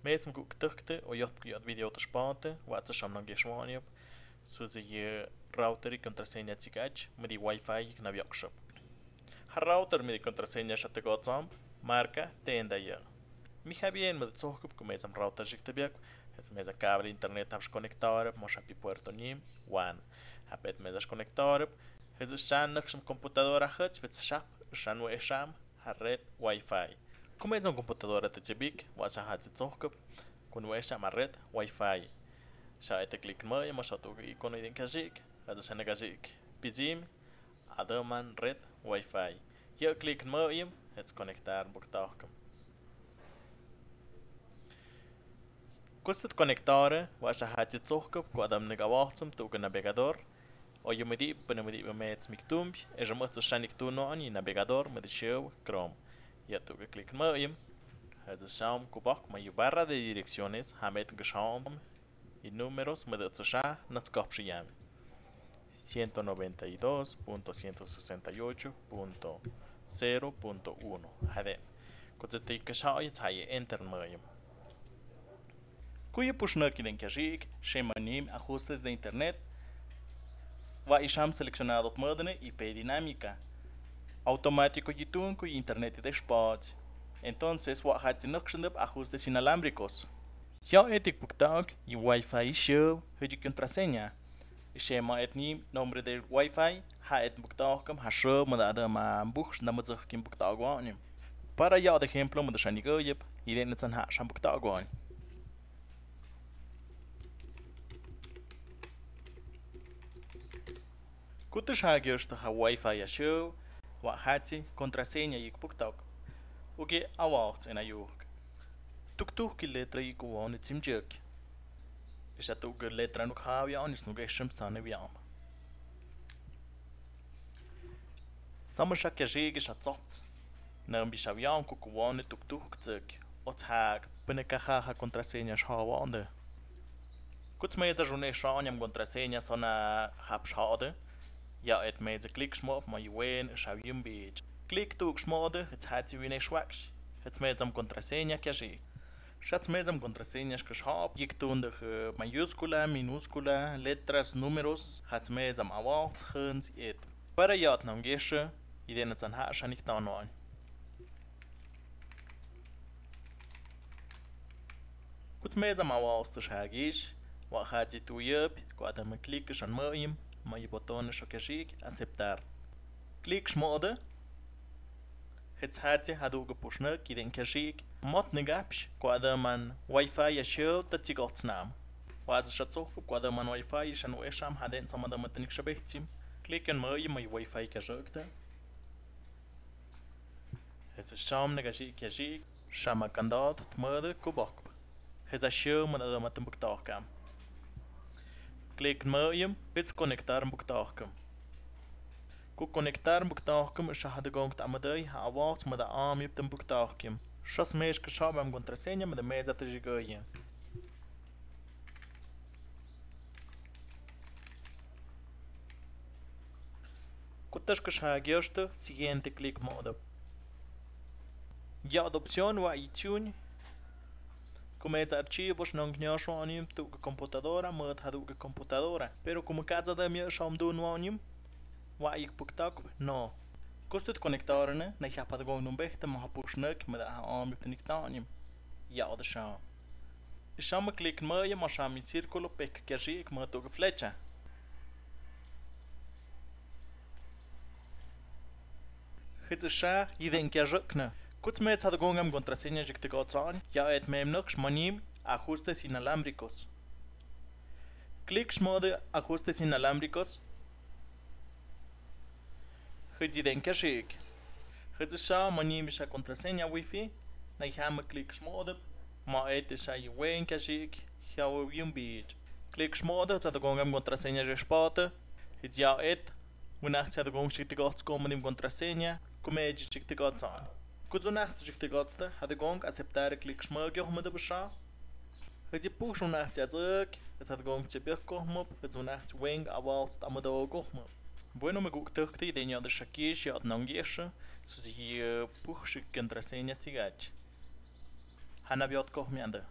Mesmo que tukte o jot video te spate, wat ze sham nog geswaniop, so ze je router y contraseña tsigach, met die wifi na workshop. Ha router met die contraseña shate gotsam, marca tenda je. Mi ga bien met het zoekop kom met een router zich te biak, het met een kabel internet habs connectar, mos hapi puerto nim, wan. Habet met as connectar, het is shan nog een computador achets, met shap, shan we sham, ha red wifi. Kom met een computador te tjebik, wat ze had het zoekop, kon we sham ha red wifi. Sha ete klik mooi, mos hat ook icon in kajik, het is een kajik. Bizim, ademan red wifi. Hier klik mooi, het connectar buktakom. Kustet conectare, was hat het zoekop, kwadam negawachtsum to navigador. O je moet die met miktumb, en je moet waarschijnlijk doen aan je navigador met de show Chrome. Je hebt ook klikken mooi. Het is saam kubak, maar je barra de direcciones, hamet geschaam, y números met het scha naar kopje jam. 192.168.0.1. Hade. Kustet die geschaam je hij enter mooi. Kuye pushnak den kajik, shemanim ajustes de internet. Va isham seleccionado modene IP dinámica. Automático yitun cuyo internet de spots. Entonces va hat sinokshndep ajustes inalámbricos. Ya etik puktak y wifi show hujik contraseña. Shema etni nombre del wifi ha et puktakam ha show madada ma buchs na mazach kim puktagwanim. Para ya de ejemplo mo de shanigoyep y den san ha sham puktagwan. Kutus hagios ha wifi show, wa hati contraseña yik puktak. Uge awachts en ayuk. Tuk ki letra yik won het simjuk. Is dat ook letra nog hawi aan is nog eshem sane wiam. Samashak jege is at zot. Nam bishawiam ku won tuk tsuk. Ot hag beneka ha contraseña shawande. Kuts me ta jone shanyam contraseña sona hab schade. Ja, het met de kliksmop, maar je wen is een beetje. Klik toe smode, het had je weer zwaks. Het met een contraseña kje. Schat met een contraseña geschap. Je toont de majuscula, minuscula, letras, números. Het met een award gens et. Para je het nam gesche, je den het aan haar niet dan nooit. Goed met een award te schagisch. Wat had je toe je? Qua dan mijn klik is aan mij. Maar je botón is ook acceptar. Klik smode. Het hadje had ook gepushnek, je denkt kajik. Mot negaps, kwada man wifi je show dat je gods naam. Wat is het zo? Kwada man wifi is een wesham hadden samen met een xabechtim. Klik en mooi maar je wifi kajikte. Het is sham negajik kajik. Shama kandidaat het mode kubak. Het is show met een buktakam. Klik mooi, het connectar buktakam. Ku connectar buktakam is had gongt amadei ha awaats met de arm op de buktakam. Shas mees geschab am contraseña met de mees dat is gegoeien. Kutas geschagioste siguiente klik mode. Ja de opción wa itune. Começa archivos não gnhosho anim tu computadora, mod hadu computadora. Pero como casa da minha sham do no anim, wa ik puktak no. Kostet connectarne, na ja pad go no bechte ma pushnek met a arm op de nictanim. Ja de sham. Sham klik mooi ma sham in circulo pek kerji ik ma to flecha. Het is sha, je denkt ja jukne. Kuts met had gongam contraseña jik te gotsan, ja et mem nox manim ajustes inalámbricos. Klik mode ajustes inalámbricos. Het je denkt kajik. Het is sa manim is a contraseña wifi, na jam klik mode, ma et is a je wen kajik, ja een beach. Klik mode had gongam contraseña jespate, het ja et, wanneer had gong jik te gotsan met contraseña, come jik te gotsan. Kuzo nacht zich te godste, had ik ook acceptare klik smurgje om de bescha. Het je push om nacht druk, het had gong te birkom op, het zo nacht wing awals amado gohmo. Bueno me guk tukte den ja de shakish ja nangesche, so die push contraseña tigach. Hana biot kohmiande.